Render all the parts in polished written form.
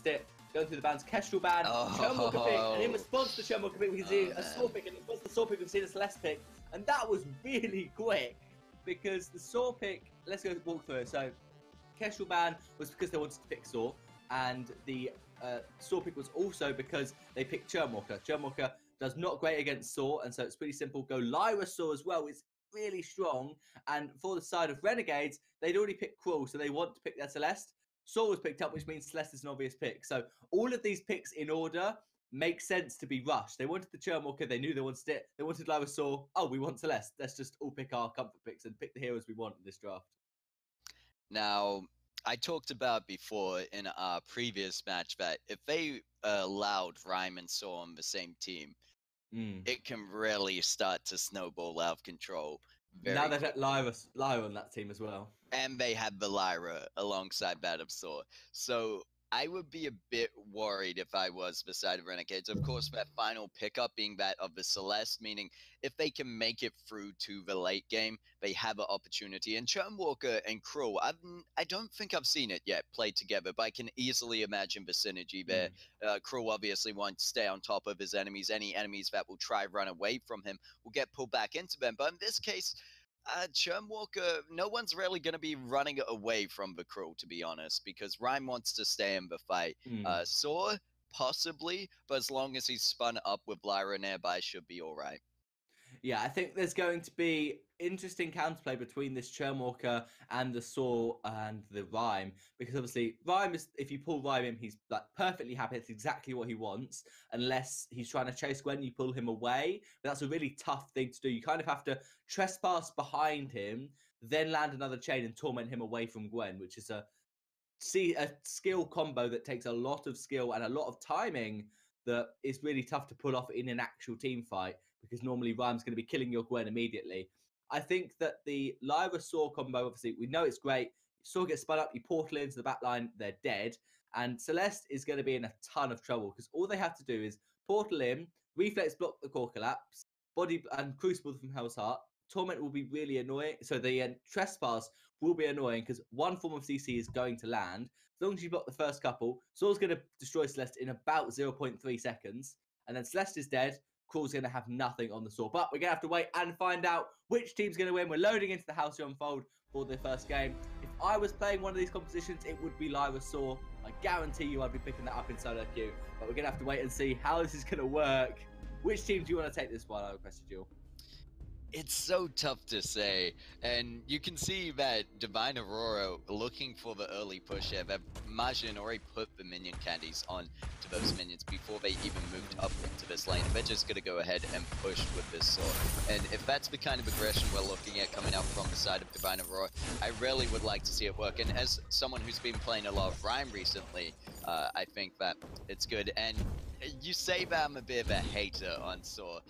it, going through the bans, Kestrel ban, Churnwalker pick, and in response to Churnwalker pick, we can see a Saw pick, and in response to the Saw pick, we can see the Celeste pick, and that was really quick, because the Saw pick, let's go walk through it. So, Kestrel ban was because they wanted to pick Saw, and the Saw pick was also because they picked Churnwalker. Churnwalker does not great against Saw, and so it's pretty simple. Go Lyra Saw as well. It's really strong, and for the side of Renegades, they'd already picked Cruel, so they want to pick their Celeste. Saw was picked up, which means Celeste is an obvious pick. So all of these picks in order make sense to be rushed. They wanted the Churnwalker, they knew they wanted it. They wanted Lyra Saw. Oh, we want Celeste. Let's just all pick our comfort picks and pick the heroes we want in this draft. Now, I talked about before in our previous match that if they allowed Rhyme and Saw on the same team, it can really start to snowball out of control. Now they've got Lyra on that team as well. And they have the Lyra alongside that of Saw. So I would be a bit worried if I was the side of Renegades. Of course, that final pickup being that of the Celeste, meaning if they can make it through to the late game, they have an opportunity. And Churnwalker and Cruel, I don't think I've seen it yet played together, but I can easily imagine the synergy there. Cruel obviously wants to stay on top of his enemies. Any enemies that will try run away from him will get pulled back into them. But in this case, Churnwalker, no one's really going to be running away from the Cruel, to be honest, because Rhyme wants to stay in the fight. Saw, possibly, but as long as he's spun up with Lyra nearby, should be all right. Yeah, I think there's going to be interesting counterplay between this Churnwalker and the Saw and the Rhyme, because obviously Rhyme is, if you pull Rhyme in, he's like perfectly happy. It's exactly what he wants, unless he's trying to chase Gwen, you pull him away. But that's a really tough thing to do. You kind of have to trespass behind him, then land another chain and torment him away from Gwen, which is a skill combo that takes a lot of skill and a lot of timing that is really tough to pull off in an actual team fight, because normally Rhyme's going to be killing your Gwen immediately. I think that the Lyra Saw combo, obviously, we know it's great. Saw gets spun up, you portal into the back line, they're dead. And Celeste is going to be in a ton of trouble, because all they have to do is portal in, reflex block the core collapse, body and crucible from Hell's Heart. Torment will be really annoying. So the trespass will be annoying, because one form of CC is going to land. As long as you block the first couple, Saw's going to destroy Celeste in about 0.3 seconds. And then Celeste is dead. Cruel's going to have nothing on the Saw. But we're going to have to wait and find out which team's going to win. We're loading into the House to Unfold for the first game. If I was playing one of these competitions, it would be Lyra Saw. I guarantee you I'd be picking that up in solo queue. But we're going to have to wait and see how this is going to work. Which team do you want to take this one? I requested you. It's so tough to say, and you can see that Divine Aurora looking for the early push here. That Majin already put the minion candies on to those minions before they even moved up into this lane. They're just going to go ahead and push with this sword. And if that's the kind of aggression we're looking at coming out from the side of Divine Aurora, I really would like to see it work. And as someone who's been playing a lot of Rhyme recently, I think that it's good. And you say that I'm a bit of a hater on Saw.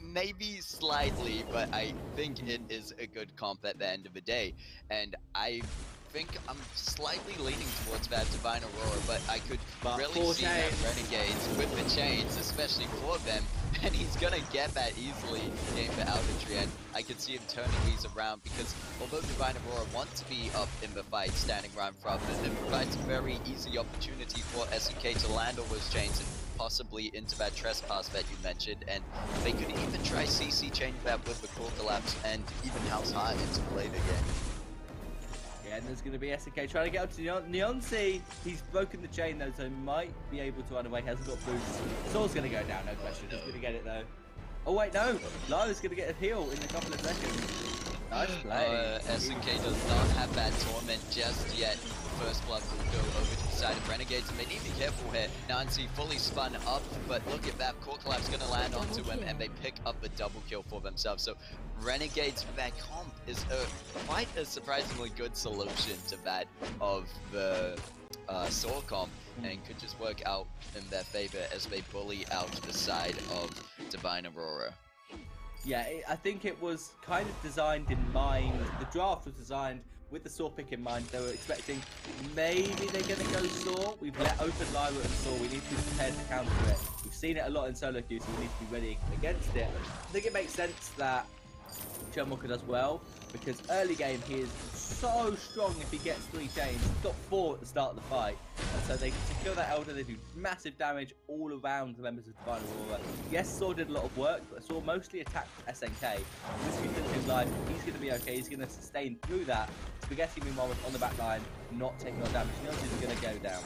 Maybe slightly, but I think it is a good comp at the end of the day. And I think I'm slightly leaning towards that Divine Aurora, but I could really see that Renegades with the chains, especially for them, and he's gonna get that easily in the outer and I could see him turning these around, because although Divine Aurora wants to be up in the fight standing right in front of it, it provides a very easy opportunity for SNK to land all those chains and possibly into that trespass that you mentioned, and they could even try CC chain that with the core collapse and even House High into the late again. Yeah, and there's going to be SNK trying to get up to Neoncy. He's broken the chain though, so he might be able to run away. Hasn't got boots. Saw's going to go down, no question. He's going to get it though. Oh wait, no. Lyra's going to get a heal in a couple of seconds. Nice play. SNK does not have that torment just yet. First blood will go over to the side of Renegades, and they need to be careful here. Nancy fully spun up, but look at that. Core collapse going to land onto him, and they pick up the double kill for themselves. So Renegades for that comp is quite a surprisingly good solution to that of the Saw comp, and could just work out in their favor as they bully out the side of Divine Aurora. Yeah, I think it was kind of designed in mind. The draft was designed with the Saw pick in mind. They were expecting maybe they're going to go Saw. We've let open Lyra and Saw. We need to be prepared to counter it. We've seen it a lot in solo queue, so we need to be ready against it. I think it makes sense that Churnwalker does well, because early game he is so strong if he gets 3 chains. He's got 4 at the start of the fight, and so they secure that Elder. They do massive damage all around the members of Divine Aurora. Yes, Saw did a lot of work, but Saw mostly attacked SNK. This is his life. He's going to be okay. He's going to sustain through that. Spaghetti, meanwhile, was on the back line, not taking on damage. Neon's going to go down.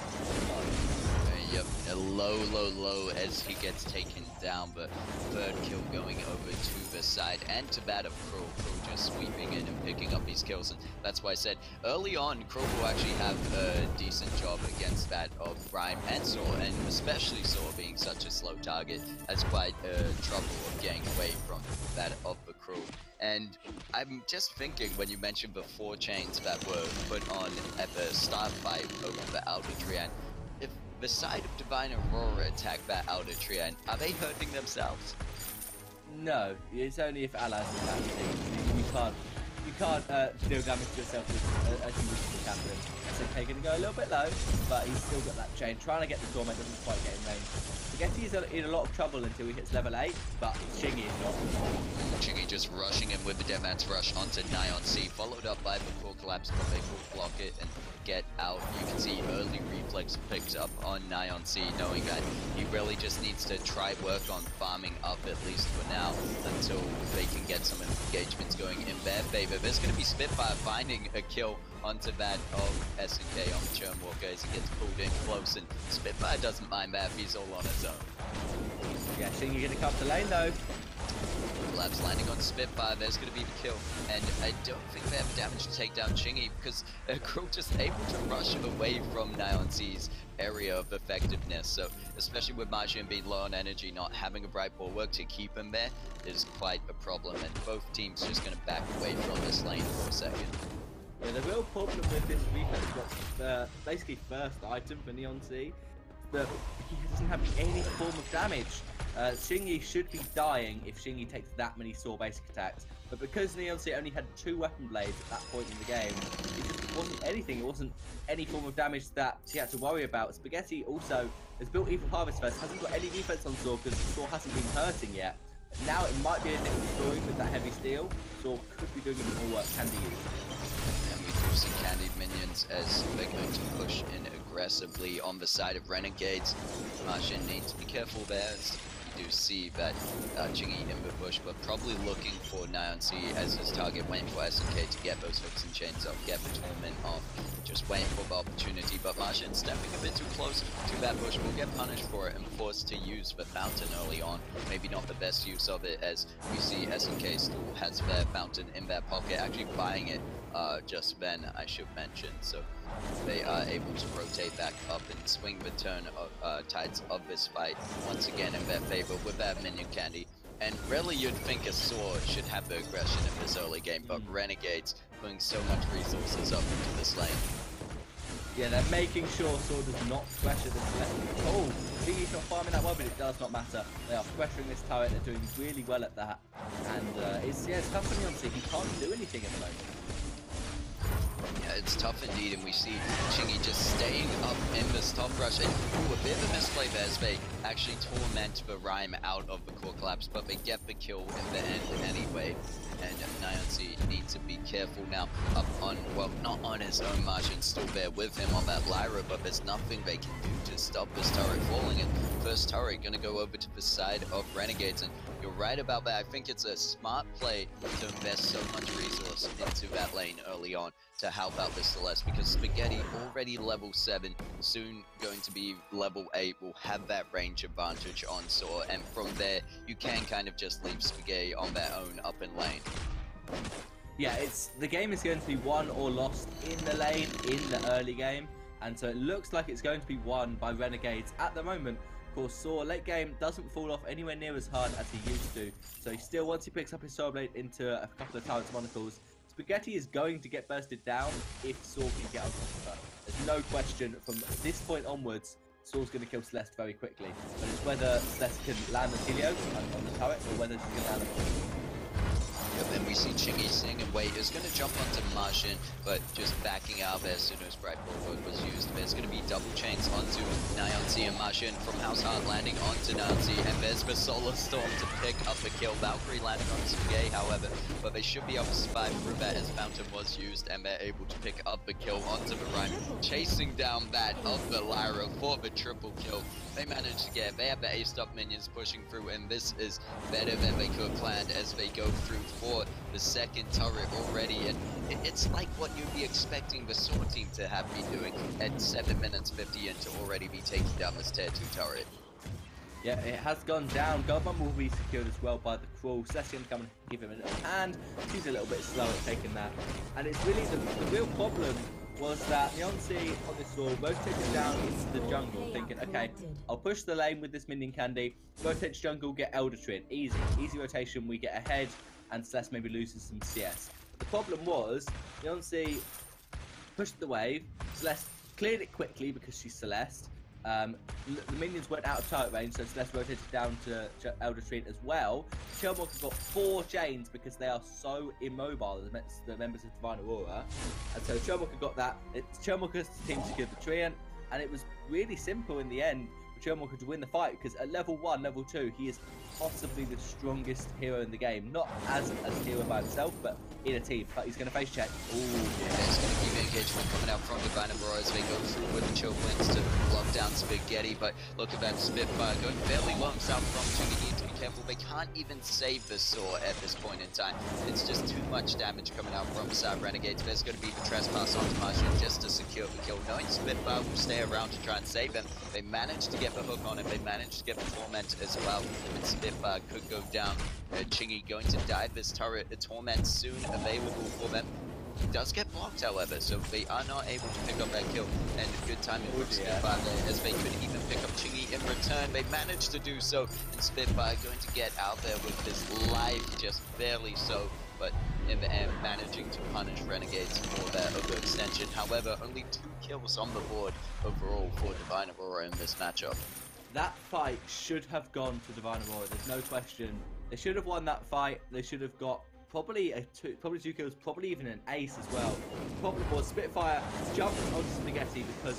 Yep, a low as he gets taken down, but third kill going over to the side and to that of Crow. Crow just sweeping in and picking up these kills, and that's why I said early on Crow will actually have a decent job against that of Rhyme and Saw, and especially Saw being such a slow target has quite trouble of getting away from that of the Crow. And I'm just thinking, when you mentioned the 4 chains that were put on at the start fight over the Outer Triad, if the side of Divine Aurora attack that Outer Triad, are they hurting themselves? No, it's only if allies attack you. You can't deal damage to yourself as you wish to captain. SNK going to go a little bit low, but he's still got that chain. Trying to get the Torment doesn't quite get in range. Spaghetti is in a lot of trouble until he hits level 8, but Chingy is not. Chingy just rushing in with the Deadman's Rush onto Nyan C, followed up by the core collapse, but they will block it and get out. You can see early reflex picks up on Nyan C, knowing that he really just needs to try work on farming up, at least for now, until they can get some engagements going in their favor. There's going to be Spitfire finding a kill onto that of SNK on the Churnwalker as he gets pulled in close, and Spitfire doesn't mind that if he's all on his own. Yeah, Chingy going to come to lane though. Collapse landing on Spitfire, there's going to be the kill, and I don't think they have damage to take down Chingy because Crow just able to rush away from Nyan C's area of effectiveness, so especially with Majin being low on energy, not having a bright bulwark to keep him there is quite a problem, and both teams just going to back away from this lane for a second. Yeah, the real problem with this reflex was basically first item for Neon C, that he doesn't have any form of damage. Shingy should be dying if Shingy takes that many Saw basic attacks, but because Neon C only had 2 weapon blades at that point in the game, it just wasn't anything. It wasn't any form of damage that he had to worry about. Spaghetti also has built Evil Harvest first, hasn't got any defense on Saw because Saw hasn't been hurting yet. Now it might be a different story with that heavy steel. Saw could be doing a bit more work, can be used. And we do see Candied minions as they're going to push in aggressively on the side of Renagades. Majin needs to be careful there, as you do see that Chingy in the bush, but probably looking for Nyan C as his target, waiting for SNK to get those hooks and chains up, get the Torment off, just waiting for the opportunity, but Majin stepping a bit too close to that bush will get punished for it and forced to use the fountain early on. Maybe not the best use of it, as we see SNK still has their fountain in their pocket, actually buying it just then, I should mention, so they are able to rotate back up and swing the turn of tides of this fight once again in their favor with that minion candy. And really you'd think a Saw should have the aggression in this early game, but Renegades putting so much resources up into this lane. Yeah, they're making sure Saw does not pressure this left at all. Chingy's not farming that well, but it does not matter. They are pressuring this turret, they're doing really well at that. And it's tough for Neon C, he can't do anything at the moment. Yeah, it's tough indeed, and we see Chingy just staying up in this top rush. And ooh, a bit of a misplay there as they actually torment the Rhyme out of the core collapse, but they get the kill in the end anyway. And Nyan C needs to be careful now up on, well, not on his own. Majin still there with him on that Lyra, but there's nothing they can do to stop this turret falling. And first turret gonna go over to the side of Renegades, and you're right about that. I think it's a smart play to invest so much resource into that lane early on to help out the Celeste, because Spaghetti already level 7, soon going to be level 8, will have that range advantage on Saw, and from there you can kind of just leave Spaghetti on their own up in lane. Yeah, the game is going to be won or lost in the lane in the early game, and so it looks like it's going to be won by Renegades at the moment. Of course, Saw late game doesn't fall off anywhere near as hard as he used to, so he still, once he picks up his Soul Blade into a couple of Tyrant's Monocles, Spaghetti is going to get bursted down if Saw can get on top of her. There's no question from this point onwards, Saw's going to kill Celeste very quickly, but it's whether Celeste can land the Helios on the turret or whether she's going to land the But then we see Chingy Sing and Wait is going to jump onto Martian, but just backing out there as soon as Bright Bulwark was used. There's going to be double chains onto Nyanzi and Martian from House Heart landing onto Nyanzi, and there's the Solar Storm to pick up the kill. Valkyrie landing on Sugei, however, but they should be able to survive through that as Fountain was used, and they're able to pick up the kill onto the Rhyme, chasing down that of the Lyra for the triple kill. They managed to get, they have the aced up minions pushing through, and this is better than they could have planned as they go through for the second turret already, and it's like what you'd be expecting the SOAR team to have been doing at 7 minutes 50 in to already be taking down this tier 2 turret. Yeah, it has gone down. Goldbomb will be secured as well by the Crawl. Celeste going to come and give him a little hand. She's a little bit slow at taking that. And it's really the real problem was that Nyanzi on this wall rotated down into the jungle, thinking, okay, I'll push the lane with this minion candy, rotate to jungle, get Elder Treant. Easy rotation, we get ahead, and Celeste maybe loses some CS. The problem was, Nyanzi pushed the wave, Celeste cleared it quickly because she's Celeste. The minions went out of turret range, so Celeste rotated down to Elder Treant as well. Chelmork got 4 chains because they are so immobile, the members of Divine Aurora. And so Chelmork got that. Chelmork's team secured the Treant, and it was really simple in the end for Chelmork to win the fight, because at level 1, level 2, he is possibly the strongest hero in the game. Not as a hero by himself, but in a team. But he's going to face check. Ooh, yeah, it's going to be engagement coming out from Divine Aurora as they go through with the choke links to lock down Spaghetti. But look at that Spitfire going fairly low south from Chingy. Need to be careful. They can't even save the SOAR at this point in time. It's just too much damage coming out from Renagades. There's going to be the trespass onto Martian just to secure the kill. Knowing Spitfire will stay around to try and save them, they managed to get the hook on him. They managed to get the Torment as well. And Spitfire could go down. Chingy going to dive this turret. The Torment soon available for them. He does get blocked, however, so they are not able to pick up that kill. And good timing from Spitfire there, as they could even pick up Chingy in return. They managed to do so, and Spitfire going to get out there with his life, just barely so, but in the end managing to punish Renegades for their overextension. However, only 2 kills on the board overall for Divine Aurora in this matchup. That fight should have gone to Divine Aurora, there's no question. They should have won that fight. They should have got probably 2 kills, probably even an ace as well. The problem was Spitfire jumped onto Spaghetti because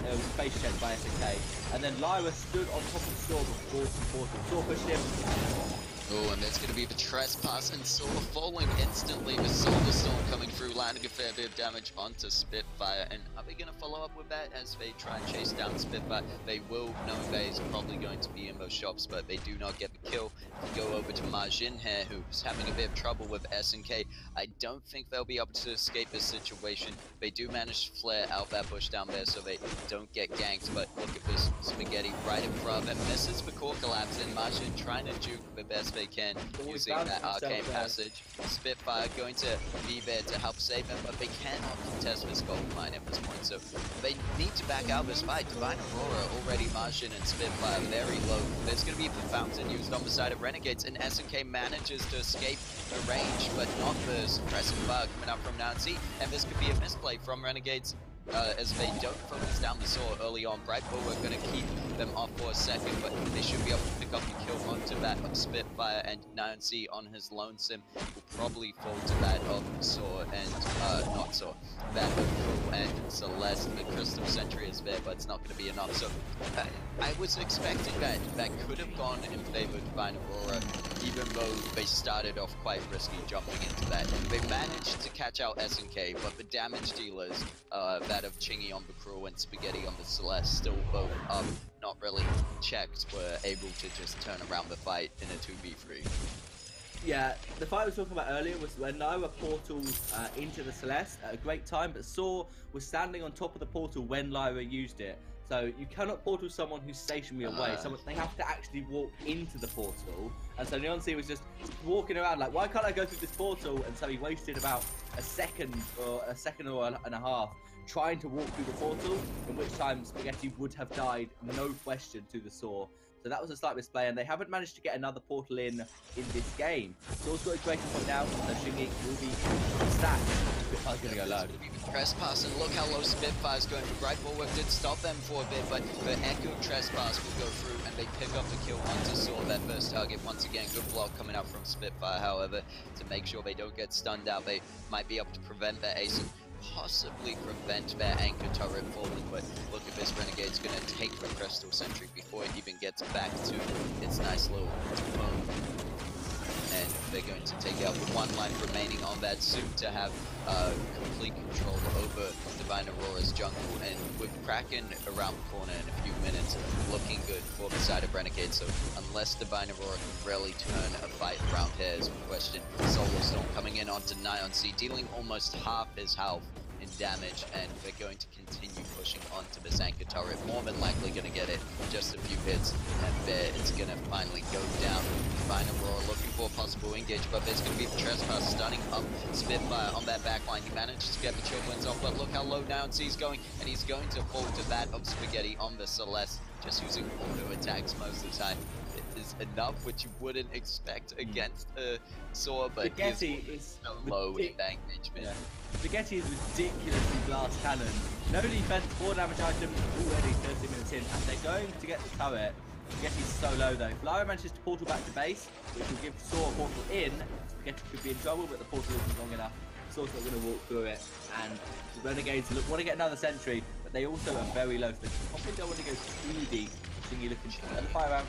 it was face checked by SNK, and then Lyra stood on top of the SOAR before the portal. SOAR pushed him. Oh, and there's going to be the trespass and SOAR falling instantly. The Solar Storm coming through, landing a fair bit of damage onto Spitfire. And are they going to follow up with that as they try and chase down Spitfire? They will, knowing that he's probably going to be in those shops, but they do not get the kill. We go over to Majin here, who's having a bit of trouble with SNK. I don't think they'll be able to escape this situation. They do manage to flare out that bush down there so they don't get ganked, but look at this Spaghetti right in front of them. Misses the core collapse, and Majin trying to juke the best they can using that arcane passage. Spitfire going to be there to help save them, but they cannot contest this gold mine at this point, so they need to back out this fight. Divine Aurora already Majin and Spitfire very low. There's going to be the Fountain used on the side of Renegades, and SNK manages to escape the range, but not the suppressive fire coming out from Nancy, and this could be a misplay from Renegades. As they don't focus down the SOAR early on. Bright Bulwark going to keep them off for a second, but they should be able to pick up the kill onto that of Spitfire, and Nancy on his lone sim will probably fall to that of SOAR and, not SOAR, that of Cruel and Celeste. The Crystal Sentry is there, but it's not going to be enough, so I was expecting that could have gone in favor of Divine Aurora, even though they started off quite risky jumping into that. They managed to catch out SNK, but the damage dealers, that of Chingy on the Cruel and Spaghetti on the Celeste, still both up, not really checked, were able to just turn around the fight in a 2v3. Yeah, the fight I was talking about earlier was when Lyra portaled into the Celeste at a great time, but SOAR was standing on top of the portal when Lyra used it. So you cannot portal someone who's stationary away. They have to actually walk into the portal. And so Nyanzi was just walking around like, why can't I go through this portal? And so he wasted about a second or and a half trying to walk through the portal, in which time Spaghetti would have died, no question, to the SOAR. So that was a slight misplay, and they haven't managed to get another portal in this game. SOAR's got a greater point now, so Shingy will be stacked. Spitfire's gonna go low. Trespass, and look how low Spitfire's going. The right bulwark did stop them for a bit, but the Echo Trespass will go through and they pick up the kill onto Saw, that first target. Once again, good block coming out from Spitfire, however, to make sure they don't get stunned out. They might be able to prevent their ace and possibly prevent their anchor turret falling, but look at this, Renegade's gonna take the Crystal Sentry before it even gets back to its nice little boom. And they're going to take out the one life remaining on that, soon to have complete control over Divine Aurora's jungle. And with Kraken around the corner in a few minutes, looking good for the side of Renegade. So unless Divine Aurora can really turn a fight around here is the question. Solar Storm coming in onto Nyon C, dealing almost half his health in damage, and they're going to continue pushing onto this anchor turret. More than likely going to get it just a few hits, and there it's going to finally go down. Divine Aurora looking for a possible engage, but there's going to be the Trespass stunning up Spitfire on that backline. He manages to get the chill wins off, but look how low down C's going, and he's going to fall to that of Spaghetti on the Celeste, just using auto attacks most of the time. It is enough, which you wouldn't expect against a Saw, but Spaghetti is so low in that engagement. Yeah. Spaghetti is ridiculously blast cannon. No defense, 4 damage item already 30 minutes in, and they're going to get the turret. Spaghetti's so low though. If Lyra manages to portal back to base, which will give Saw a portal in, Spaghetti could be in trouble, but the portal isn't long enough. Saw's not going to walk through it, and the Renegades want to get another sentry, but they also are very low, so they probably don't want to go too deep. Chingy looking to fire around.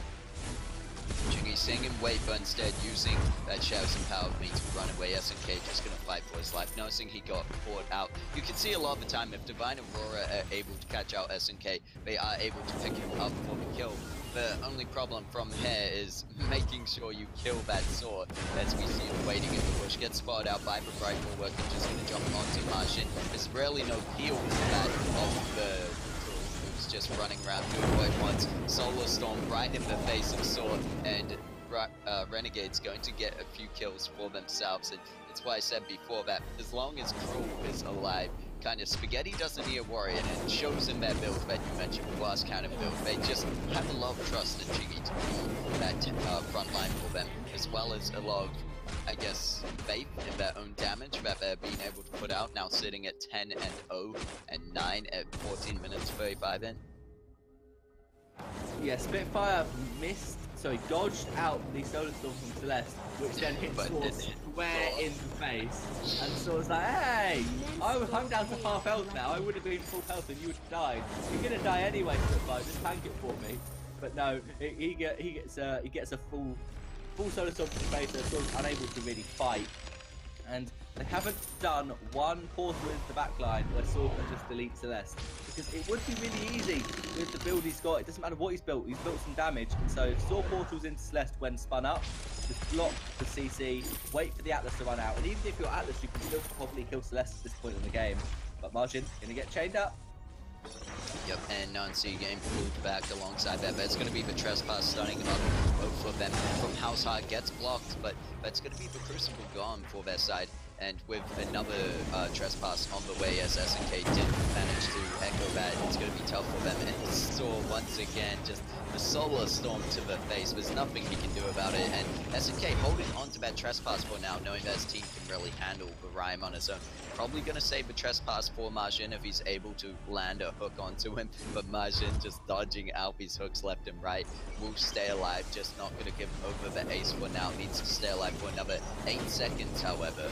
Chingy seeing him wait, but instead using that Shouts and Power of Me to run away. SNK just going to fight for his life, noticing he got caught out. You can see a lot of the time if Divine Aurora are able to catch out SNK, they are able to pick him up for the kill. The only problem from here is making sure you kill that Saw, as we see him waiting in the bush, gets spotted out by the right bulwark and just going to jump onto Martian. There's really no peel to that of the just running around doing what he wants. Solar Storm right in the face of Saw, and Renegade's going to get a few kills for themselves. And it's why I said before that as long as Cruel is alive, kind of Spaghetti doesn't need a warrior, and it shows in that build that you mentioned, the last kind of build. They just have a lot of trust in Chingy to be that front line for them, as well as a lot of, I guess, faith in their own damage that they're being able to put out, now sitting at 10-0 and 9 at 14 minutes 35 in. Yeah, Spitfire dodged out the Solar Storm from Celeste, which then hit Saw square in the face. And Saw's like, hey, I'm down to half health now, I would have been full health and you would have died. You're gonna die anyway, Spitfire, just tank it for me. But no, he gets a full Solar Storm to the face, so Saw's unable to really fight. And they haven't done one portal into the backline where Saw can just delete Celeste. Because it would be really easy with the build he's got. It doesn't matter what he's built some damage. And so if Saw portals into Celeste when spun up, just block the CC, wait for the Atlas to run out. And even if you're Atlas, you can still probably kill Celeste at this point in the game. But Margin, gonna get chained up. Yep, and Nancy getting pulled back alongside that. That's going to be the Trespass stunning up both of them from House High. Gets blocked, but that's going to be the Crucible gone for their side. And with another Trespass on the way, as SNK did manage to echo that, it's going to be tough for them. And Saw once again just the Solar Storm to the face. There's nothing he can do about it. And SNK holding on to that Trespass for now, knowing that his team can really handle the Rhyme on his own. Probably going to save the Trespass for Martian if he's able to land a hook onto him. But Martian just dodging out these hooks left and right. Will stay alive, just not going to give him over the ace for now. Needs to stay alive for another 8 seconds, however.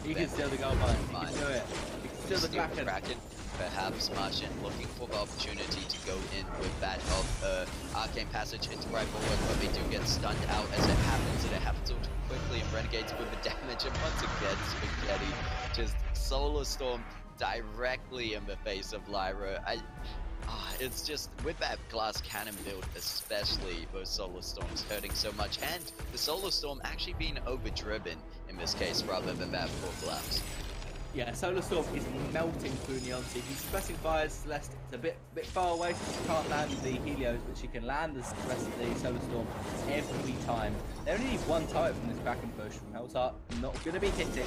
He can steal the goal line. He can do it. He can steal the Kraken. Perhaps Martian looking for the opportunity to go in with that of Arcane Passage into right forward, but they do get stunned out as it happens, and it happens all too quickly, and Renegades with the damage, and once again, Spaghetti just Solar Storm directly in the face of Lyra. It's just, with that glass cannon build especially, those Solar Storms hurting so much, and the Solar Storm actually being overdriven in this case rather than that full collapse. Yeah, Solar Storm is melting through Neoncy. He's pressing fires. Celeste is a bit far away, so she can't land the Helios, but she can land the rest of the Solar Storm every time. They only need one turret from this Kraken push from Hellsart. Not going to be hitting.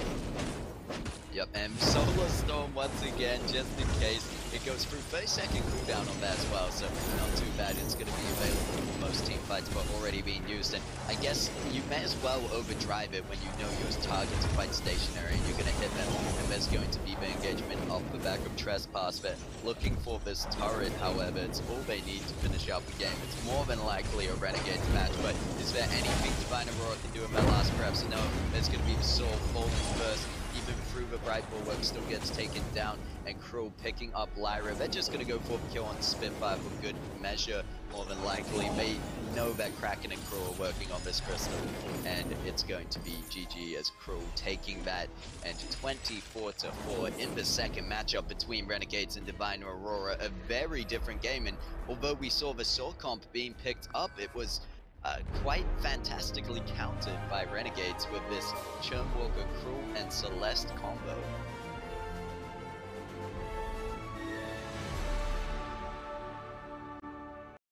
Yep, and Solar Storm once again, just in case, it goes through 30-second cooldown on that as well, so not too bad. It's going to be available for most team fights, but already being used. And I guess you may as well overdrive it when you know your targets are quite stationary and you're going to hit them. And there's going to be the engagement off the back of Trespass. They're looking for this turret, however. It's all they need to finish out the game. It's more than likely a Renegades match, but is there anything Divine Aurora can do in that last grab? So no, there's going to be the Soul falling first. Even through the bright bulwark, still gets taken down, and Cruel picking up Lyra. They're just going to go for a kill on Spitfire for good measure, more than likely. They know that Kraken and Cruel are working on this crystal, and it's going to be GG as Cruel taking that, and 24-4 in the second matchup between Renegades and Divine Aurora. A very different game, and although we saw the Soul comp being picked up, it was quite fantastically countered by Renegades with this Churnwalker, Cruel, and Celeste combo.